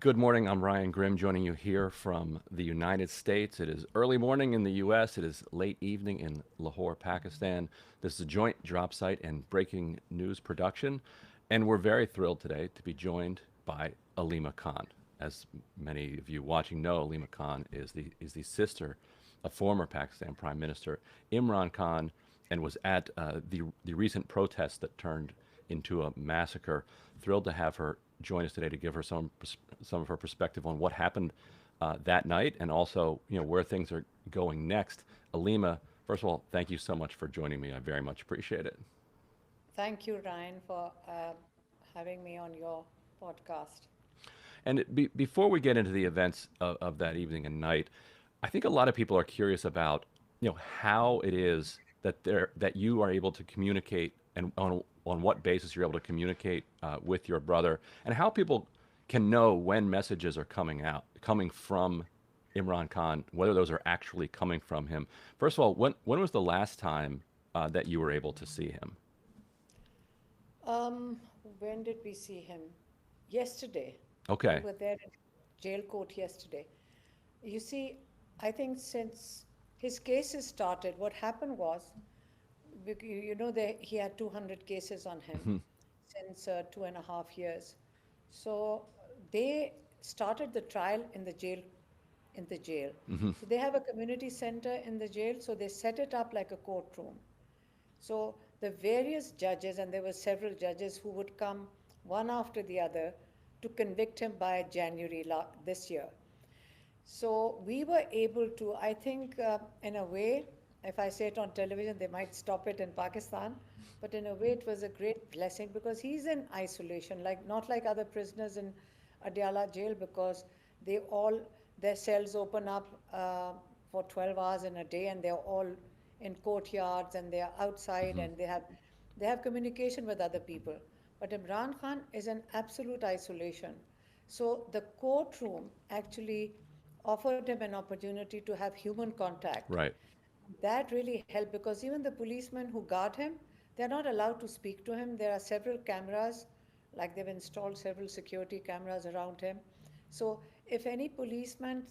Good morning. I'm Ryan Grimm, joining you here from the United States. It is early morning in the U.S. It is late evening in Lahore, Pakistan. This is a joint drop site and breaking news production, and we're very thrilled today to be joined by Aleema Khan. As many of you watching know, Aleema Khan is the sister of former Pakistan Prime Minister Imran Khan, and was at the recent protests that turned into a massacre. Thrilled to have her join us today to give her some of her perspective on what happened that night, and also where things are going next. Aleema, first of all, thank you so much for joining me. I very much appreciate it. Thank you, Ryan, for having me on your podcast. And before we get into the events of that evening and night, I think a lot of people are curious about how it is that you are able to communicate, and on what basis you're able to communicate with your brother, and how people can know when messages are coming from Imran Khan, whether those are actually coming from him. First of all, when was the last time that you were able to see him? Um, when did we see him? Yesterday. We Okay. were there in jail court yesterday. You see, I think since his cases started, what happened was, he had 200 cases on him Hmm. since 2.5 years. So they started the trial in the jail. In the jail. Hmm. So they have a community center in the jail, so they set it up like a courtroom. So the various judges, and there were several judges who would come one after the other to convict him by January this year. So we were able to, I think, in a way, if I say it on television, they might stop it in Pakistan. But in a way, it was a great blessing because he's in isolation, like not like other prisoners in Adiala jail, because they all their cells open up for 12 hours in a day, and they're all in courtyards and they're outside, Hmm. and they have communication with other people. But Imran Khan is in absolute isolation. So the courtroom actually offered him an opportunity to have human contact. Right. That really helped because even the policemen who guard him, they're not allowed to speak to him. There are several cameras, like they've installed several security cameras around him. So if any policeman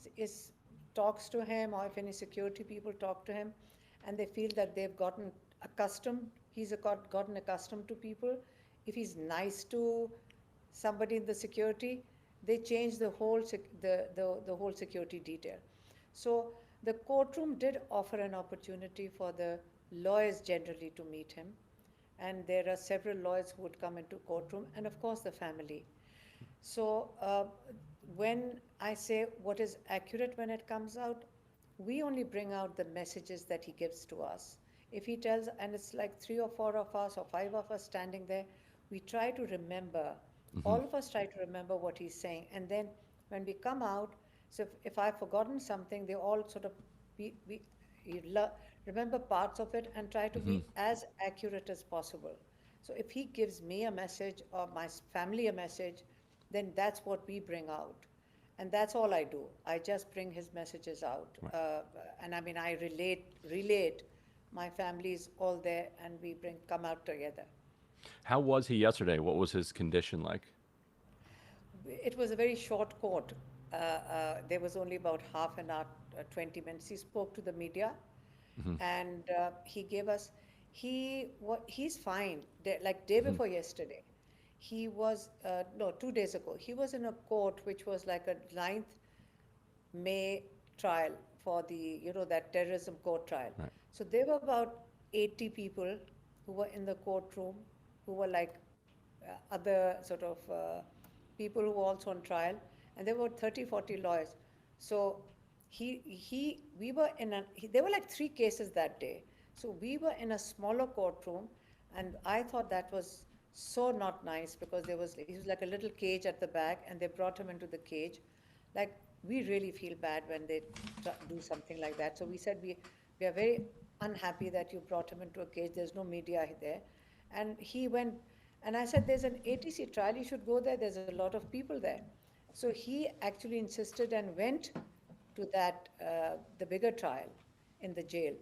talks to him, or if any security people talk to him, and they feel that they've gotten accustomed, gotten accustomed to people, if he's nice to somebody in the security, they change the whole security detail. So the courtroom did offer an opportunity for the lawyers generally to meet him, and there are several lawyers who would come into courtroom, and of course the family. So when I say what is accurate when it comes out, we only bring out the messages that he gives to us. If he tells, and it's like three or four of us or five of us standing there, we try to remember, Hmm. all of us try to remember what he's saying. And then when we come out, so if I've forgotten something, they all sort of, we you remember parts of it and try to Hmm. be as accurate as possible. So if he gives me a message or my family a message, then that's what we bring out. And that's all I do. I just bring his messages out. Right. And I mean, I relate. My family's all there, and we come out together. How was he yesterday? What was his condition like? It was a very short court. There was only about half an hour, 20 minutes. He spoke to the media, Hmm. and he gave us. He's fine. Like day Hmm. before yesterday, he was no 2 days ago. He was in a court which was like a 9th May trial for that terrorism court trial. Right. So there were about 80 people who were in the courtroom, who were like other sort of people who were also on trial, and there were 30, 40 lawyers. So we were there were like three cases that day. So we were in a smaller courtroom, and I thought that was so not nice because he was like a little cage at the back, and they brought him into the cage. Like, we really feel bad when they do something like that. So we said we are very unhappy that you brought him into a cage. There's no media there. And he went, and I said, there's an ATC trial. You should go there. There's a lot of people there. So he actually insisted and went to the bigger trial in the jail.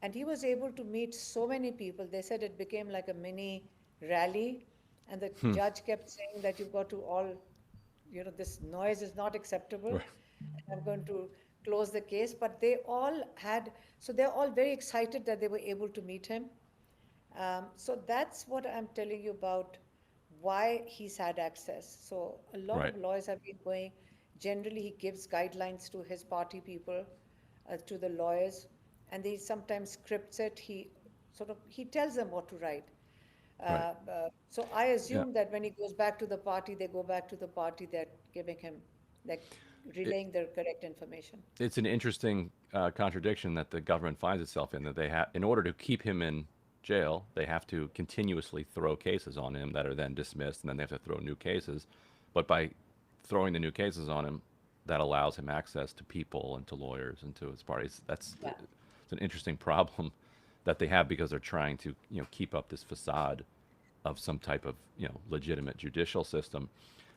And he was able to meet so many people. They said it became like a mini rally. And the Hmm. judge kept saying that you've got to all this noise is not acceptable. Right. And I'm going to close the case. But they all had, so they're all very excited that they were able to meet him. So that's what I'm telling you about why he's had access. So a lot Right. of lawyers have been going. Generally, he gives guidelines to his party people, to the lawyers, and he sometimes scripts it. He tells them what to write. Right. So I Yeah. assume that when he goes back to the party, they go back to the party that giving him, like, It, relaying the correct information. it's an interesting contradiction that the government finds itself in, that they have, in order to keep him in jail, they have to continuously throw cases on him that are then dismissed, and then they have to throw new cases. But by throwing the new cases on him, that allows him access to people and to lawyers and to his parties. Yeah. It's an interesting problem that they have, because they're trying to, keep up this facade of some type of, legitimate judicial system.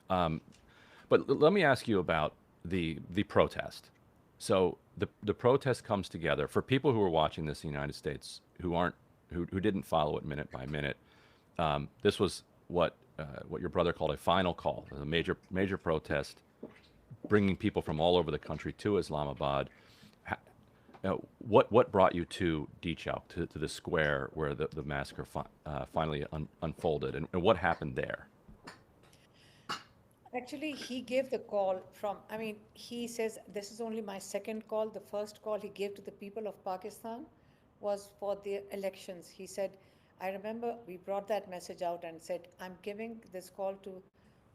But let me ask you about the protest. So the protest comes together for people who are watching this in the United States who didn't follow it minute by minute. This was what your brother called a final call, a major protest, bringing people from all over the country to Islamabad. What brought you to Dichok, to the square where the massacre finally unfolded, and what happened there? Actually, he gave the call he says, this is only my second call. The first call he gave to the people of Pakistan was for the elections. He said, I remember we brought that message out and said, I'm giving this call to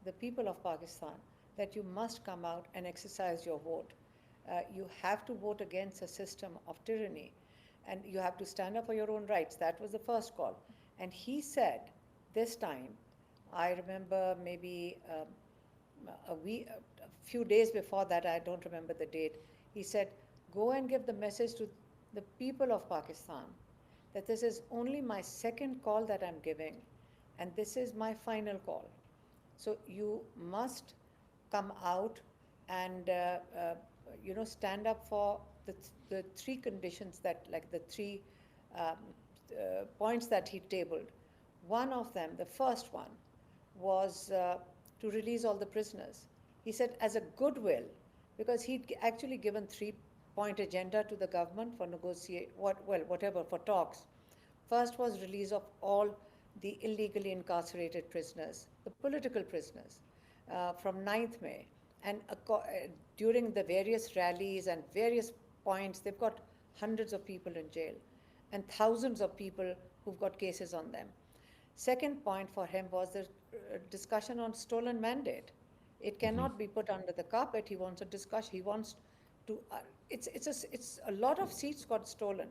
the people of Pakistan that you must come out and exercise your vote. You have to vote against a system of tyranny, and you have to stand up for your own rights. That was the first call. And he said, this time, I remember maybe a few days before that, I don't remember the date, he said, go and give the message to the people of Pakistan that this is only my second call that I'm giving, and this is my final call. So you must come out and stand up for the three conditions that, like the three um, points that he tabled. One of them, the first one, was to release all the prisoners. He said as a goodwill, because he'd actually given 3-point agenda to the government for whatever, for talks. First was release of all the illegally incarcerated prisoners, the political prisoners, from 9th May. And during the various rallies and various points, they've got hundreds of people in jail and thousands of people who've got cases on them. Second point for him was the discussion on stolen mandate. It cannot be put under the carpet. He wants a discussion. He wants to. It's a lot of seats got stolen.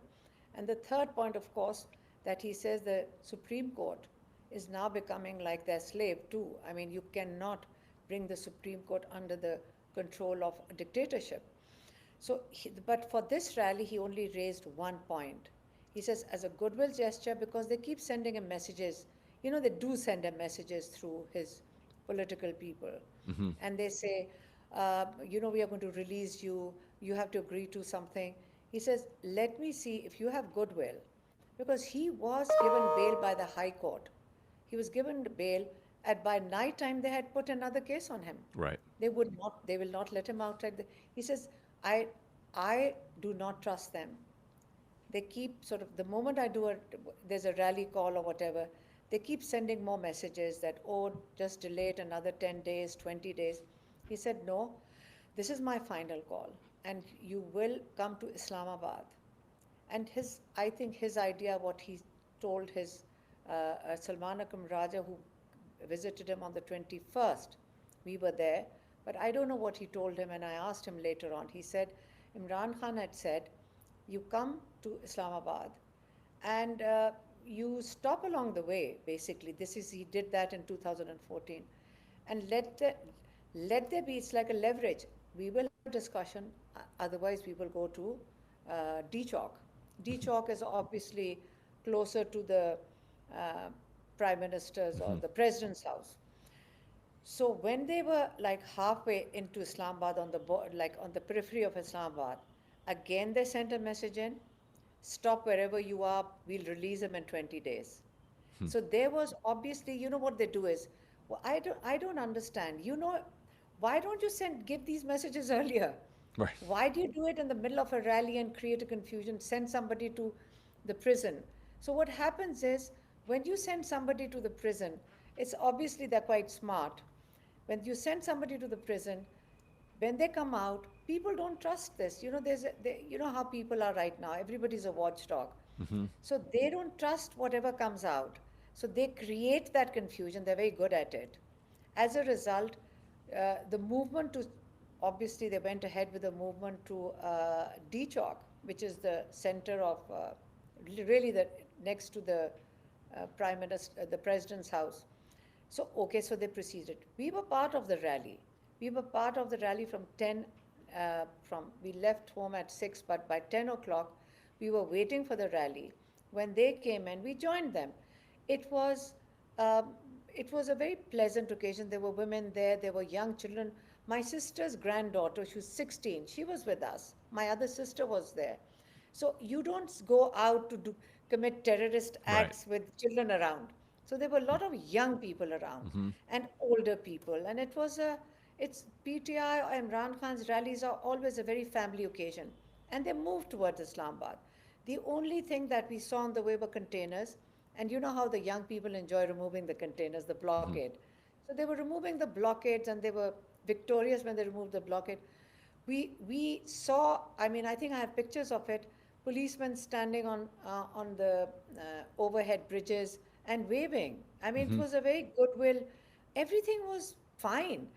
And the third point, of course, that he says the Supreme Court is now becoming like their slave too. I mean, you cannot bring the Supreme Court under the control of a dictatorship. So, but for this rally, he only raised one point. He says, as a goodwill gesture, because they keep sending him messages. They do send him messages through his political people. And they say, we are going to release you. You have to agree to something. He says, let me see if you have goodwill. Because he was given bail by the High Court. He was given bail, and by night time they had put another case on him. Right. They will not let him out. He says, I do not trust them. They keep the moment there's a rally call or whatever, they keep sending more messages that, just delay it another 10 days, 20 days. He said, no, this is my final call, and you will come to Islamabad. And I think his idea, what he told his Salman Akram Raja, who visited him on the 21st, we were there, but I don't know what he told him, and I asked him later on. He said, Imran Khan had said, you come to Islamabad and you stop along the way, basically. He did that in 2014. And let there be, it's like a leverage. We will have a discussion, otherwise we will go to Dichok. Dichok is obviously closer to the Prime Minister's or the President's house. So when they were like halfway into Islamabad, on the periphery of Islamabad, again they sent a message in, stop wherever you are, we'll release him in 20 days. So there was obviously, what they do is, well, I don't understand. why don't you give these messages earlier? Right. Why do you do it in the middle of a rally and create a confusion, send somebody to the prison? So what happens is when you send somebody to the prison, it's obviously they're quite smart. When you send somebody to the prison, when they come out, people don't trust this. You know how people are right now. Everybody's a watchdog. Hmm. So they don't trust whatever comes out. So they create that confusion. They're very good at it. As a result, the movement to obviously they went ahead with the movement to Dchok, which is the center of really the next to the prime minister, the president's house. So okay, so they proceeded. We were part of the rally. We were part of the rally from 10. We left home at 6, but by 10 o'clock, we were waiting for the rally. When they came in, we joined them. It was um, it was a very pleasant occasion. There were women there, there were young children. My sister's granddaughter, she was 16, she was with us. My other sister was there. So you don't go out to commit terrorist Right. acts with children around. So there were a lot of young people around Hmm. and older people. And it's PTI Imran Khan's rallies are always a very family occasion. And they moved towards Islamabad. The only thing that we saw on the way were containers. And you know how the young people enjoy removing the containers, the Hmm. blockade. So they were removing the blockades and they were victorious when they removed the blockade. We saw, I mean, I think I have pictures of it, policemen standing on the overhead bridges and waving. I mean, it Hmm. was a very goodwill. Everything was fine.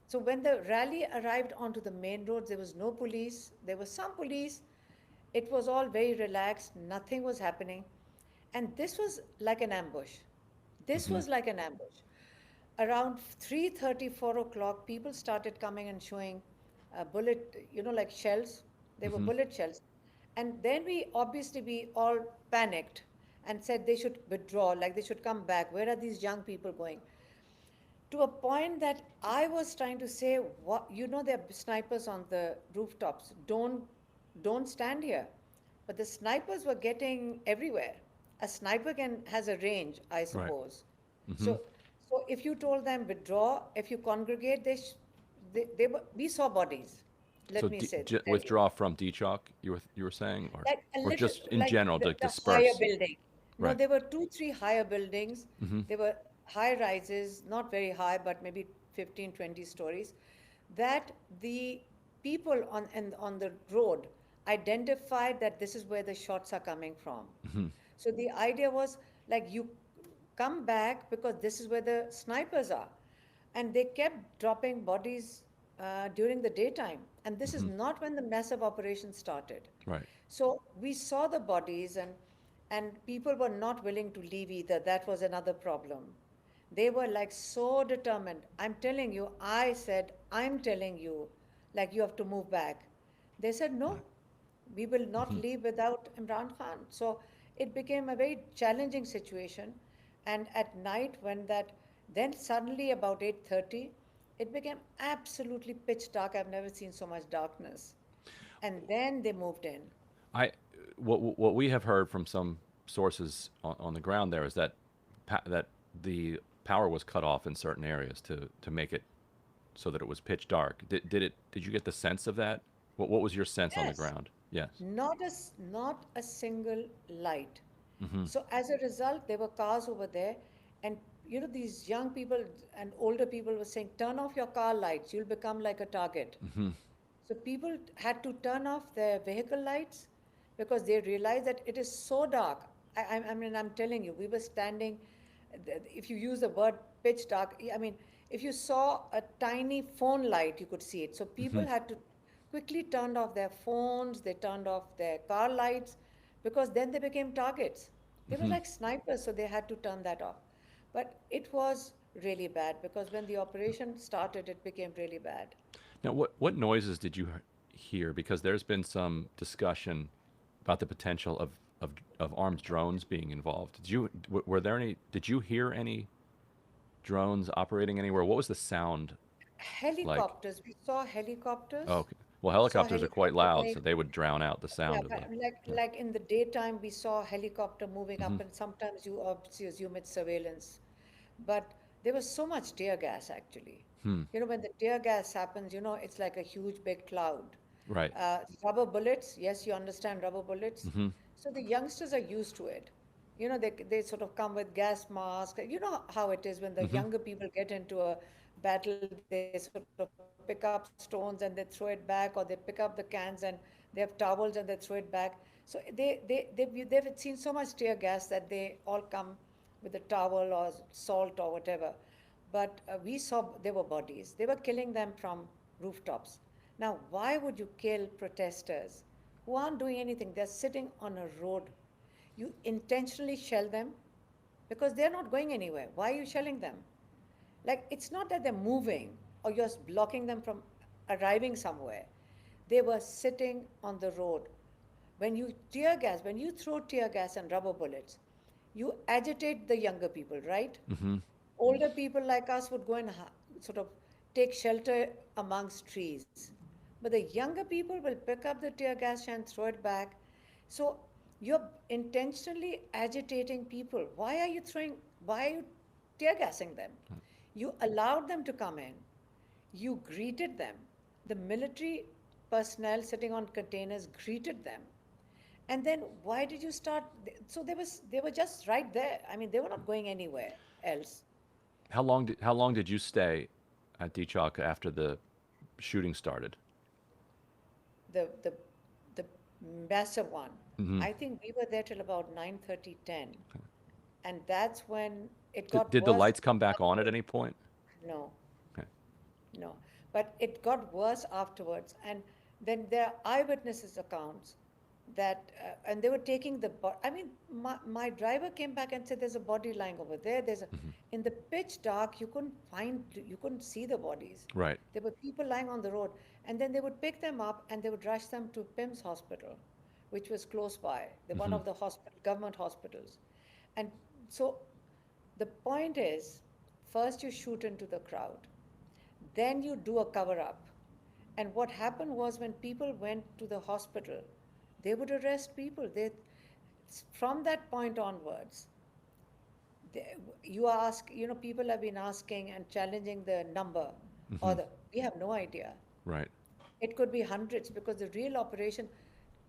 So when the rally arrived onto the main roads, there was no police. There was some police. It was all very relaxed. Nothing was happening. And this was like an ambush. This Hmm. was like an ambush. Around 3:30, 4 o'clock, people started coming and showing bullet, like shells. They were Hmm. bullet shells. And then we all panicked and said they should withdraw, like they should come back. Where are these young people going? To a point that I was trying to say, what, there are snipers on the rooftops. Don't stand here. But the snipers were getting everywhere. A sniper has a range, I Right. suppose. Hmm. So if you told them withdraw, if you congregate, we saw bodies. So Let me tell you, withdraw from Dchok, you were saying, like a or little, just in like general to the higher disperse. building. No, Right. there were two, three higher buildings. Hmm. There were high rises, not very high, but maybe 15, 20 stories, that the people on the road identified that this is where the shots are coming from. Hmm. So the idea was like you come back because this is where the snipers are. And they kept dropping bodies during the daytime. And this is Hmm. not when the massive operation started. Right. So we saw the bodies, and people were not willing to leave either. That was another problem. They were like so determined. I'm telling you, I said, I'm telling you, like you have to move back. They said, no, Right. we will not Hmm. leave without Imran Khan. So it became a very challenging situation. And at night, then suddenly about 8:30, it became absolutely pitch dark. I've never seen so much darkness. And then they moved in. I what we have heard from some sources on the ground there is that that the power was cut off in certain areas to make it so that it was pitch dark. Did you get the sense of that? What was your sense on the Yes. ground? Yes. Not a single light. Hmm. So as a result, there were cars over there, and these young people and older people were saying, "Turn off your car lights. You'll become like a target." Hmm. So people had to turn off their vehicle lights because they realized that it is so dark. I mean, I'm telling you, we were standing. If you use the word pitch dark, I mean, if you saw a tiny phone light, you could see it. So Hmm. people had to quickly turned off their phones. They turned off their car lights because then they became targets. They were Hmm. like snipers, so they had to turn that off. But it was really bad because when the operation started, it became really bad. Now, what noises did you hear? Because there's been some discussion about the potential of armed drones being involved. Were there any? Did you hear any drones operating anywhere? What was the sound like? Helicopters, we saw Oh, helicopters. okay. Well, We saw helicopters are quite helicopters loud, going. so they would drown out the Yeah, sound of but the. like Yeah. like in the daytime, we saw a helicopter moving Hmm. up, and sometimes you obviously assume it's surveillance. But there was so much tear gas actually. When the tear gas happens, it's like a huge big cloud. Right. Rubber bullets, yes, you understand rubber bullets. Hmm. So the youngsters are used to it. They sort of come with gas masks. You know how it is when the Hmm. younger people get into a battle, they sort of pick up stones and they throw it back, or they pick up the cans and they have towels and they throw it back. So they've seen so much tear gas that they all come with a towel or salt or whatever. But we saw there were bodies. They were killing them from rooftops. Now, why would you kill protesters who aren't doing anything? They're sitting on a road. You intentionally shell them because they're not going anywhere. Why are you shelling them? Like, it's not that they're moving or you're blocking them from arriving somewhere. They were sitting on the road. When you throw tear gas and rubber bullets, you agitate the younger people, right? Hmm. Older people like us would go and sort of take shelter amongst trees. But the younger people will pick up the tear gas and throw it back. So you're intentionally agitating people. Why are you tear gassing them? You allowed them to come in. You greeted them. The military personnel sitting on containers greeted them. And then why did you start? So they were just right there. I mean, they were not going anywhere else. How long did you stay at Dichok after the shooting started? the the the massive one. Hmm. I think we were there till about 9:30, 10, and that's when it Did, got did the worse lights come back on at afterwards. any point? No, Okay. no, but it got worse afterwards, and then there are eyewitnesses accounts that, and they were taking I mean, my driver came back and said, "There's a body lying over there. Hmm. In the pitch dark, you couldn't see the bodies. Right. There were people lying on the road, and then they would pick them up and they would rush them to PIMS hospital, which was close by, one Hmm. of the government hospitals. And so the point is, first you shoot into the crowd, then you do a cover up. And what happened was when people went to the hospital, they would arrest people. From that point onwards, people have been asking and challenging the number, Hmm. we have no idea. Right. It could be hundreds because the real operation,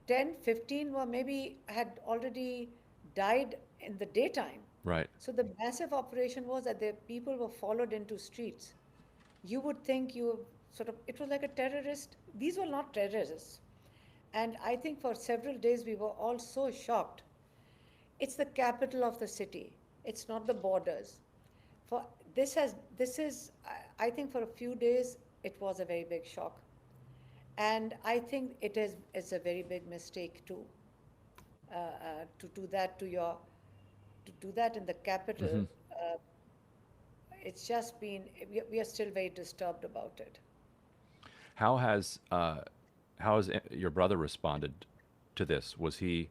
10, 15 were maybe had already died in the daytime. Right. So the massive operation was that the people were followed into streets. You would think it was like a terrorist. These were not terrorists. And I think for several days we were all so shocked. It's the capital of the city. It's not the borders. For this is I think for a few days it was a very big shock. And I think it's a very big mistake to do that to do that in the capital. Hmm. Uh, it's just been we are still very disturbed about it. How has your brother responded to this? Was he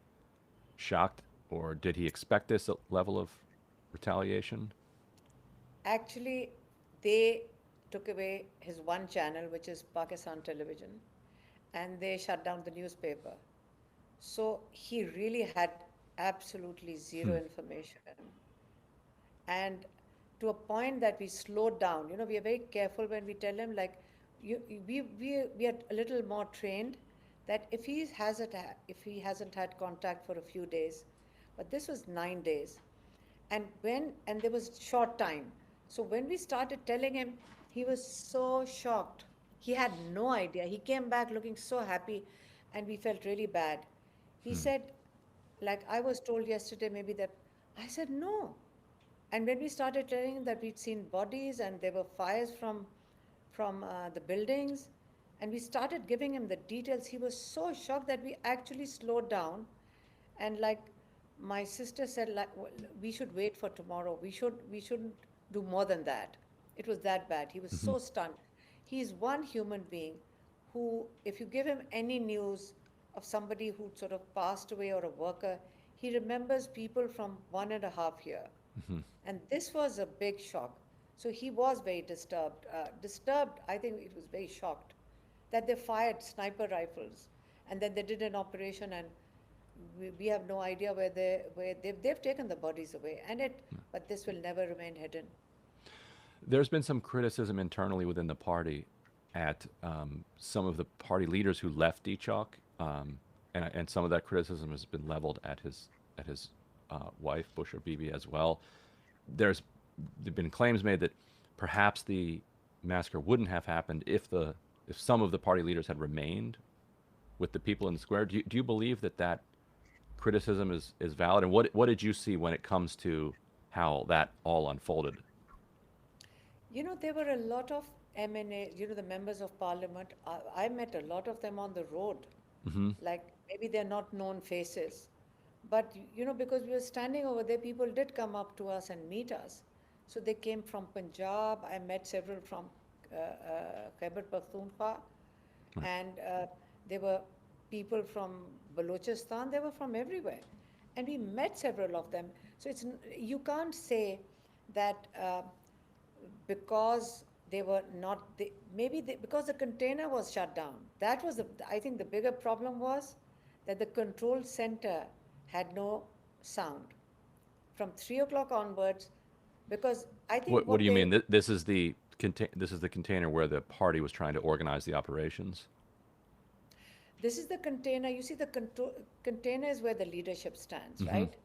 shocked, or did he expect this level of retaliation? Actually, they took away his one channel, which is Pakistan television, and they shut down the newspaper. So he really had absolutely zero Hmm. information. And to a point that we slowed down. We are very careful when we tell him, like, we are a little more trained that if he hasn't had contact for a few days, but this was 9 days, and there was short time. So when we started telling him, he was so shocked. He had no idea. He came back looking so happy, and we felt really bad. He Hmm. said, like I was told yesterday, maybe that. I said, no. And when we started telling him that we'd seen bodies and there were fires from the buildings, and we started giving him the details, he was so shocked that we actually slowed down. And like my sister said, like, "Well, we should wait for tomorrow. We shouldn't do more than that." It was that bad. He was Hmm. so stunned. He is one human being who, if you give him any news of somebody who sort of passed away or a worker, he remembers people from 1.5 years. Hmm. And this was a big shock. So he was very disturbed. Disturbed, I think it was very shocked that they fired sniper rifles and then they did an operation, and we have no idea where they've taken the bodies away. But this will never remain hidden. There's been some criticism internally within the party at some of the party leaders who left Dichok, and some of that criticism has been leveled at his wife, Bushra Bibi, as well. There've been claims made that perhaps the massacre wouldn't have happened if some of the party leaders had remained with the people in the square. Do you believe that criticism is valid? And what did you see when it comes to how that all unfolded? You know, there were a lot of MNA, you know, the members of parliament. I met a lot of them on the road. Hmm. Like maybe they're not known faces. But, you know, because we were standing over there, people did come up to us and meet us. So they came from Punjab. I met several from Khyber Pakhtunkhwa. Right. And there were people from Balochistan. They were from everywhere. And we met several of them. So you can't say that because they were not, because the container was shut down. That was, I think the bigger problem was that the control center had no sound from 3 o'clock onwards, because I think What do you mean? This is the container where the party was trying to organize the operations? This is the container. You see, the container is where the leadership stands, Hmm. right?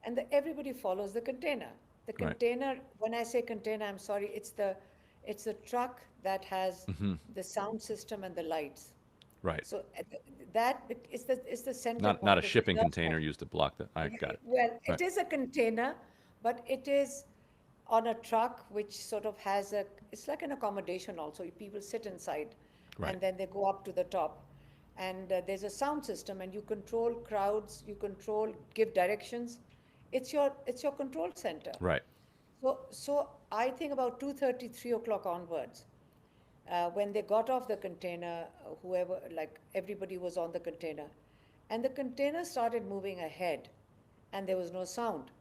And everybody follows the container. The Right. container, when I say container, I'm sorry, it's the truck that has Hmm. the sound system and the lights. Right. So that is the center Not a point. It's the shipping nerve container center. used to block the. I got it. Well, Right. it is a container, but it is on a truck which sort of has it's like an accommodation also. People sit inside Right. and then they go up to the top. And there's a sound system, and you control crowds, give directions. It's your control center. Right. So I think about 2:30, 3 o'clock onwards, when they got off the container, whoever, like everybody was on the container, and the container started moving ahead, and there was no sound.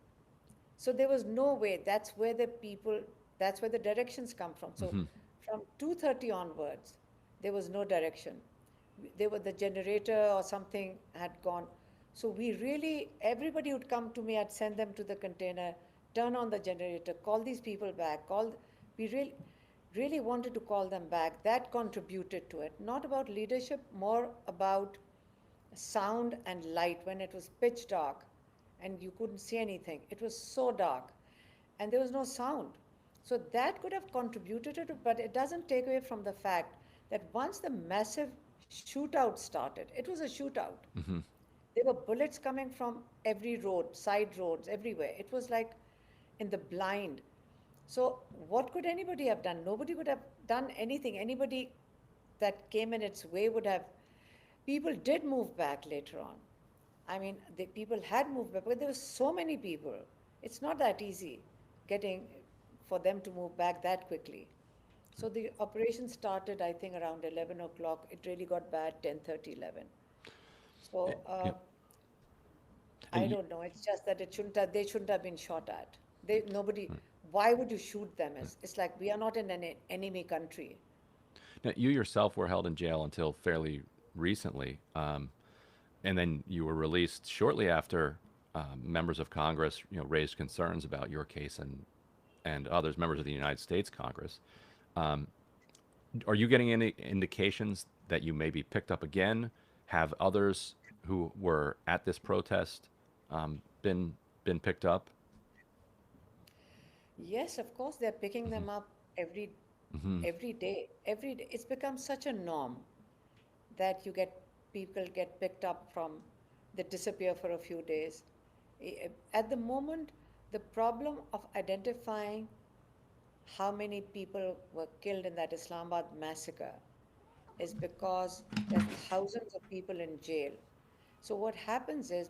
So there was no way. That's where the directions come from. So Hmm. from 2:30 onwards, there was no direction. The generator or something had gone. So everybody would come to me. I'd send them to the container, turn on the generator, call these people back. We really wanted to call them back. That contributed to it. Not about leadership, more about sound and light. When it was pitch dark and you couldn't see anything, it was so dark and there was no sound. So that could have contributed to it, but it doesn't take away from the fact that once the massive shootout started, it was a shootout. Hmm. There were bullets coming from every road, side roads, everywhere. It was like in the blind. So what could anybody have done? Nobody would have done anything. Anybody that came in its way would have. People did move back later on. I mean, the people had moved back, but there were so many people. It's not that easy getting for them to move back that quickly. So the operation started, I think, around 11 o'clock. It really got bad 10:30, 11. So Yeah. I And don't know. It's just that they shouldn't have been shot at. Nobody. Why would you shoot them? It's like we are not in an enemy country. now, you yourself were held in jail until fairly recently, and then you were released shortly after members of Congress, raised concerns about your case and others, members of the United States Congress. Um, are you getting any indications that you may be picked up again? Have others who were at this protest been picked up? Yes, of course, they're picking Hmm. them up every Hmm. every day. Every day. It's become such a norm that people get picked up from, they disappear for a few days. At the moment, the problem of identifying how many people were killed in that Islamabad massacre is because there are thousands of people in jail. So what happens is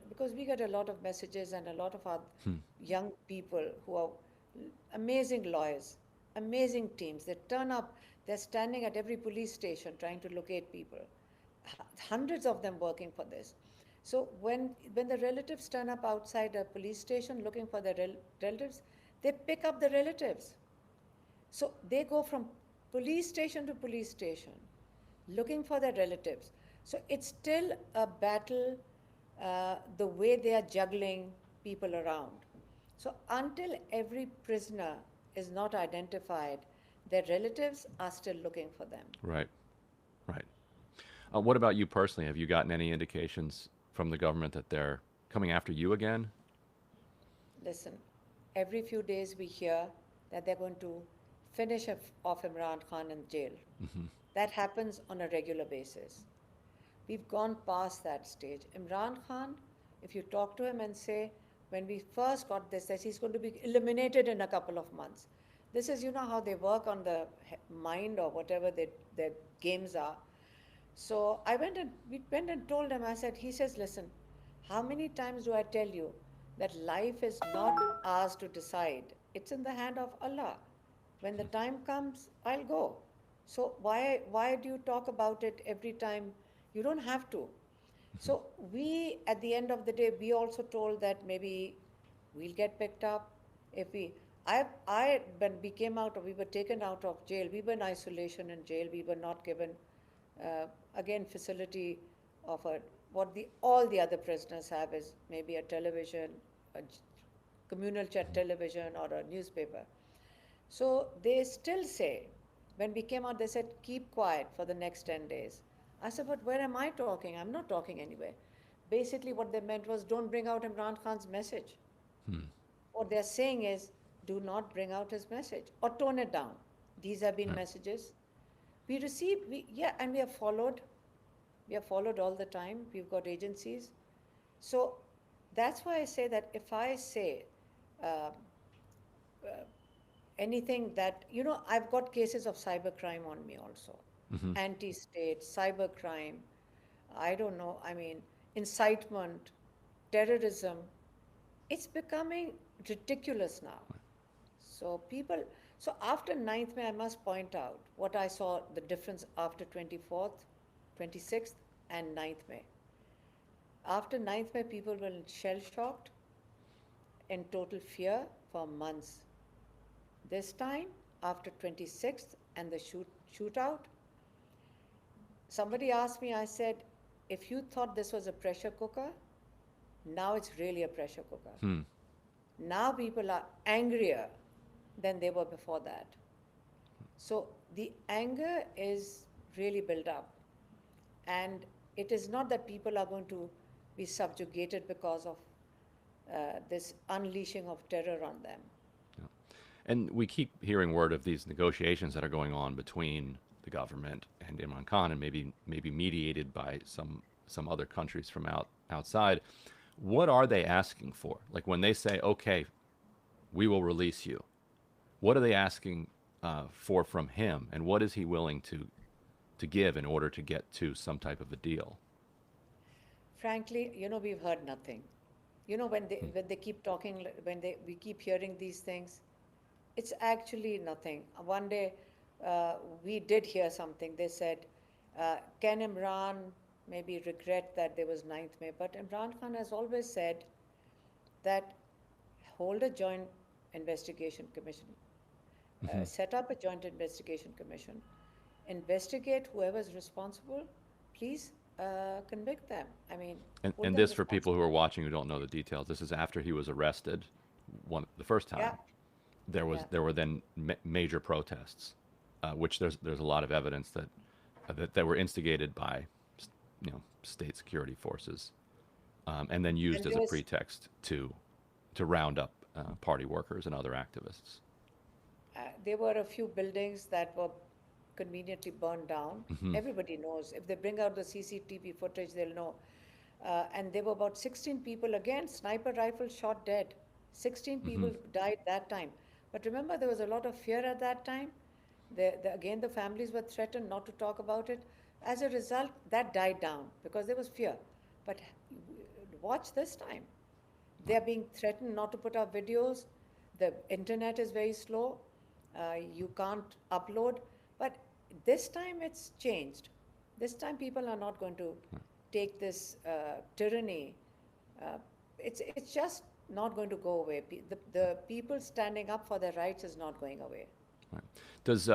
because we get a lot of messages and a lot of our young people who are amazing lawyers, amazing teams. They turn up, they're standing at every police station trying to locate people. Hundreds of them working for this. So when the relatives turn up outside a police station looking for their relatives, they pick up the relatives. So they go from police station to police station looking for their relatives. So it's still a battle, the way they are juggling people around. So until every prisoner is not identified, their relatives are still looking for them. Right, right. What about you personally? Have you gotten any indications from the government that they're coming after you again? Listen, every few days we hear that they're going to finish off Imran Khan in jail. That happens on a regular basis. We've gone past that stage. Imran Khan, if you talk to him and say, when we first got this, that he's going to be eliminated in a couple of months. This is, you know, how they work on the mind or whatever their games are. So we went and told him, I said, he says, listen, how many times do I tell you that life is not ours to decide? It's in the hand of Allah. When the time comes, I'll go. So why do you talk about it every time? You don't have to. So we, at the end of the day, we also told that maybe we'll get picked up. When we came out, we were taken out of jail. We were in isolation in jail. We were not given, again, facility of all the other prisoners have is maybe a television, a communal chat television or a newspaper. So they still say, when we came out, they said, keep quiet for the next 10 days. I said, but where am I talking? I'm not talking anywhere. Basically, what they meant was, don't bring out Imran Khan's message. What they're saying is, do not bring out his message or tone it down. These have been messages. We received, and we have followed. We have followed all the time. We've got agencies. So that's why I say that if I say anything that, you know, I've got cases of cybercrime on me also. Anti-state, cybercrime, I don't know, I mean, incitement, terrorism. It's becoming ridiculous now. So after 9th May, I must point out what I saw, the difference after 24th, 26th, and 9th May. After 9th May, people were shell-shocked, in total fear for months. This time, after 26th and the shootout, somebody asked me, I said, if you thought this was a pressure cooker, now it's really a pressure cooker. Now people are angrier than they were before that. So the anger is really built up. And it is not that people are going to be subjugated because of this unleashing of terror on them. And we keep hearing word of these negotiations that are going on between the government and Imran Khan, and maybe mediated by some other countries from outside. What are they asking for? Like when they say, okay, we will release you, what are they asking for from him, and what is he willing to give in order to get to some type of a deal? Frankly, you know, we've heard nothing. You know, when they keep talking, we keep hearing these things, it's actually nothing. One day, we did hear something. They said, can Imran maybe regret that there was 9th May? But Imran Khan has always said that hold a joint investigation commission, set up a joint investigation commission, investigate whoever's responsible, please convict them. I mean, and this, for people who are watching who don't know the details, this is after he was arrested the first time. Yeah. There were then major protests, which there's a lot of evidence that were instigated by, you know, state security forces, and then used as a pretext to round up party workers and other activists. There were a few buildings that were conveniently burned down. Everybody knows. If they bring out the CCTV footage, they'll know. And there were about 16 people, again, sniper rifle shot dead. 16 people died that time. But remember, there was a lot of fear at that time. Again, the families were threatened not to talk about it. As a result, that died down because there was fear. But watch this time. They're being threatened not to put up videos. The internet is very slow. You can't upload. But this time it's changed. This time people are not going to take this tyranny. It's just not going to go away. The people standing up for their rights is not going away. Right. Does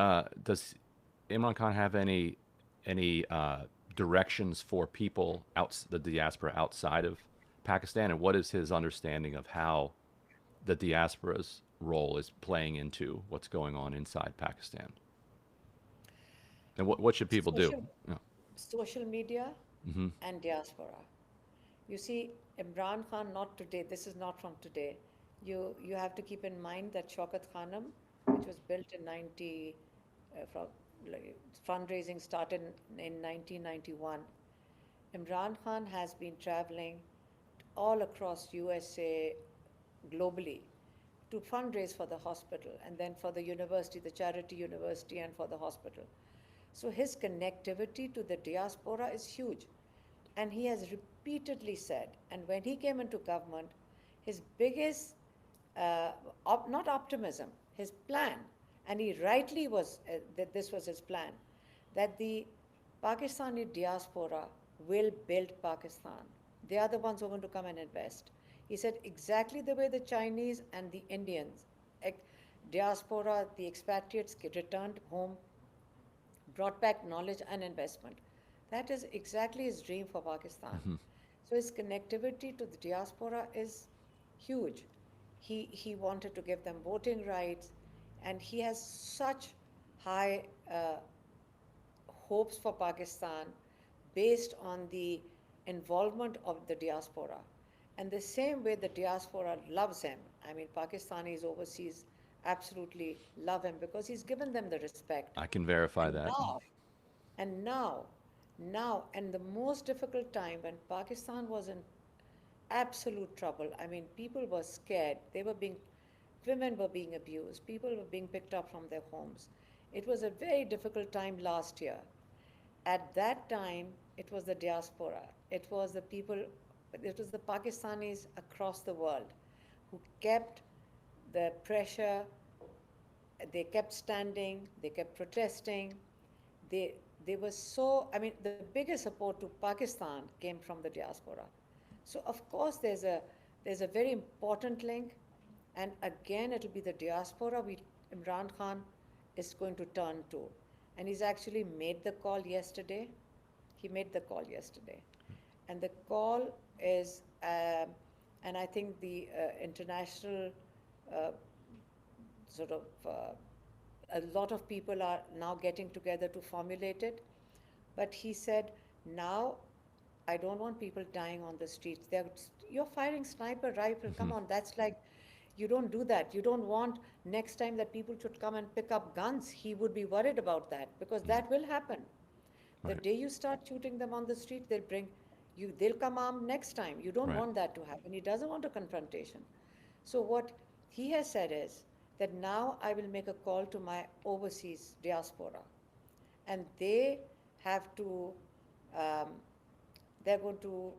Imran Khan have any directions for people the diaspora outside of Pakistan, and what is his understanding of how the diasporas role is playing into what's going on inside Pakistan? And what should people do? Social, Yeah. social media Hmm. and diaspora. You see, Imran Khan, not today, this is not from today. You have to keep in mind that Shaukat Khanum, which was built in 90, from, like, fundraising started in 1991. Imran Khan has been traveling all across USA, globally, to fundraise for the hospital and then for the university, the charity university, and for the hospital. So his connectivity to the diaspora is huge. And he has repeatedly said, and when he came into government, his biggest, not optimism, his plan, and he rightly was, that this was his plan, that the Pakistani diaspora will build Pakistan. They are the ones who are going to come and invest. He said exactly the way the Chinese and the Indians, diaspora, the expatriates returned home, brought back knowledge and investment. That is exactly his dream for Pakistan. So his connectivity to the diaspora is huge. He wanted to give them voting rights, and he has such high hopes for Pakistan based on the involvement of the diaspora. And the same way the diaspora loves him, I mean, Pakistanis overseas absolutely love him because he's given them the respect. I can verify And that. now, and now, and the most difficult time when Pakistan was in absolute trouble. I mean, people were scared. Women were being abused. People were being picked up from their homes. It was a very difficult time last year. At that time, it was the diaspora. It was the people, it was the Pakistanis across the world who kept the pressure, they kept standing, they kept protesting. They, they were so, I mean, the biggest support to Pakistan came from the diaspora. So of course there's a very important link, and again it'll be the diaspora Imran Khan is going to turn to. And he's actually made the call yesterday. He made the call yesterday. And the call is, and I think the international uh, sort of, a lot of people are now getting together to formulate it. But he said, now I don't want people dying on the streets. You're firing sniper rifle. Come on, that's like, you don't do that. You don't want next time that people should come and pick up guns. He would be worried about that because that will happen. The Right. day you start shooting them on the street, they'll bring you. They'll come armed next time. You don't Right. want that to happen. He doesn't want a confrontation. So what he has said is that now I will make a call to my overseas diaspora, and they have to. Um, they're going to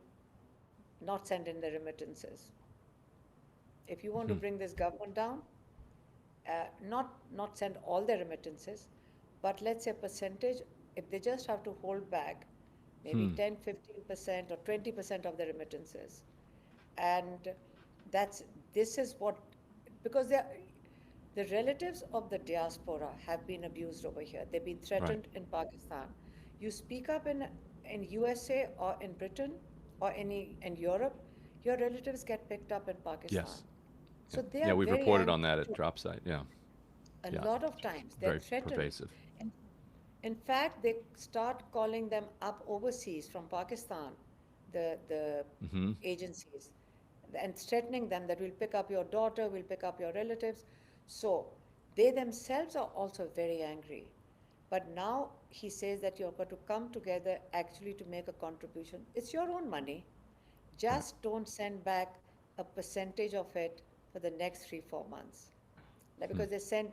not send in the remittances. If you want to bring this government down, not send all their remittances, but let's say percentage, if they just have to hold back maybe 10, 15% or 20% of the remittances. And that's, this is what, because the relatives of the diaspora have been abused over here. They've been Right. threatened in Pakistan. You speak up in USA or in Britain or in Europe, your relatives get picked up in Pakistan. Yes. Yeah. So they Yeah, are we've very reported angry on that at too. drop site. Yeah. A Yeah. lot of times they're Very threatened. pervasive. In, in fact, they start calling them up overseas from Pakistan, the agencies, and threatening them that we'll pick up your daughter, we'll pick up your relatives. So they themselves are also very angry. But now he says that you're going to come together actually to make a contribution. It's your own money. Right. Just don't send back a percentage of it for the next 3, 4 months. Like, because they sent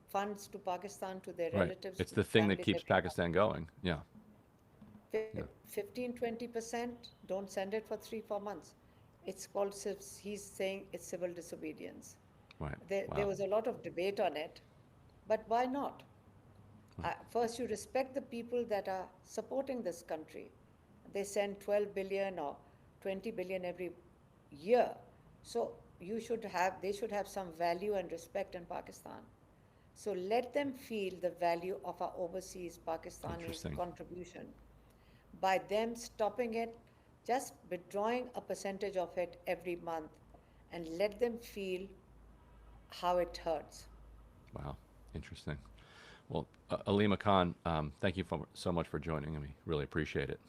funds to Pakistan to their Right. relatives, It's to the the thing that families keeps every month. Pakistan going. Yeah. Yeah. 15, 20%, don't send it for 3, 4 months. It's called, he's saying it's civil disobedience. Right. There Wow. was a lot of debate on it, but why not? First, you respect the people that are supporting this country. They send 12 billion or 20 billion every year. So they should have some value and respect in Pakistan. So let them feel the value of our overseas Pakistanis' Interesting. contribution by them stopping it, just withdrawing a percentage of it every month, and let them feel how it hurts. Wow, interesting. Well, Aleema Khan, thank you so much for joining me. Really appreciate it.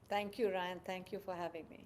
Thank you, Ryan. Thank you for having me.